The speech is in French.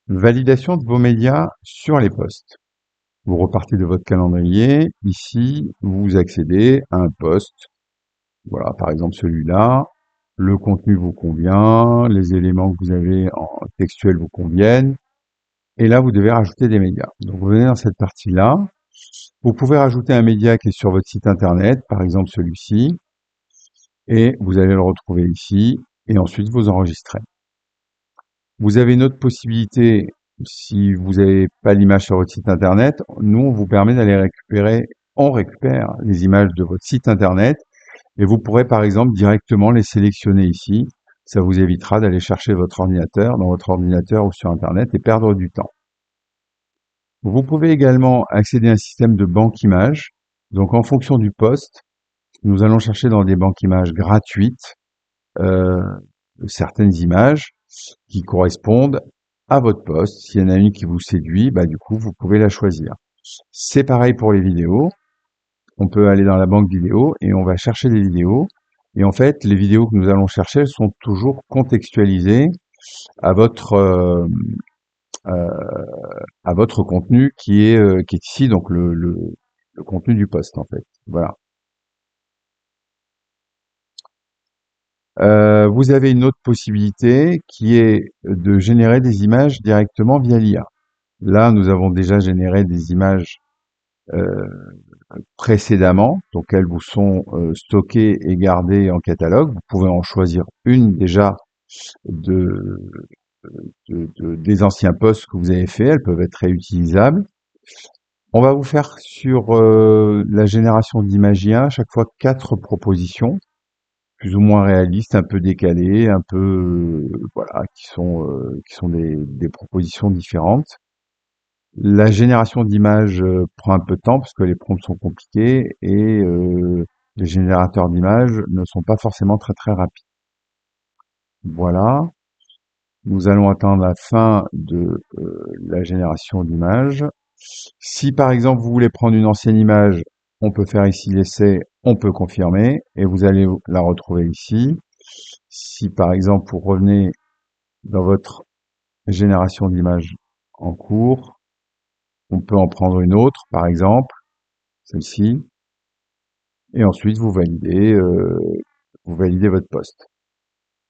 Validation de vos médias sur les posts. Vous repartez de votre calendrier. Ici, vous accédez à un post. Voilà, par exemple celui-là. Le contenu vous convient, les éléments que vous avez en textuel vous conviennent. Et là, vous devez rajouter des médias. Donc, vous venez dans cette partie-là. Vous pouvez rajouter un média qui est sur votre site internet, par exemple celui-ci, et vous allez le retrouver ici, et ensuite vous enregistrez. Vous avez une autre possibilité, si vous n'avez pas l'image sur votre site internet, nous, on vous permet d'aller récupérer, on récupère les images de votre site internet, et vous pourrez par exemple directement les sélectionner ici. Ça vous évitera d'aller chercher votre ordinateur dans votre ordinateur ou sur internet et perdre du temps. Vous pouvez également accéder à un système de banque images. Donc en fonction du poste, nous allons chercher dans des banques images gratuites euh, certaines images qui correspondent à votre poste. S'il y en a une qui vous séduit, bah du coup vous pouvez la choisir. C'est pareil pour les vidéos. On peut aller dans la banque vidéo et on va chercher des vidéos. Et en fait, les vidéos que nous allons chercher elles sont toujours contextualisées à euh, à votre contenu qui est ici, donc le contenu du post en fait. Voilà. Vous avez une autre possibilité qui est de générer des images directement via l'IA. Là, nous avons déjà généré des images euh, précédemment, donc elles vous sont stockées et gardées en catalogue. Vous pouvez en choisir une déjà de, des anciens posts que vous avez fait. Elles peuvent être réutilisables. On va vous faire sur la génération d'images IA à chaque fois 4 propositions, plus ou moins réalistes, un peu décalées, un peu voilà, qui sont des propositions différentes. La génération d'images prend un peu de temps parce que les prompts sont compliqués et les générateurs d'images ne sont pas forcément très très rapides. Voilà, nous allons attendre la fin de la génération d'images. Si par exemple vous voulez prendre une ancienne image, on peut faire ici l'essai, on peut confirmer et vous allez la retrouver ici. Si par exemple vous revenez dans votre génération d'images en cours, on peut en prendre une autre, par exemple celle-ci, et ensuite vous validez votre poste.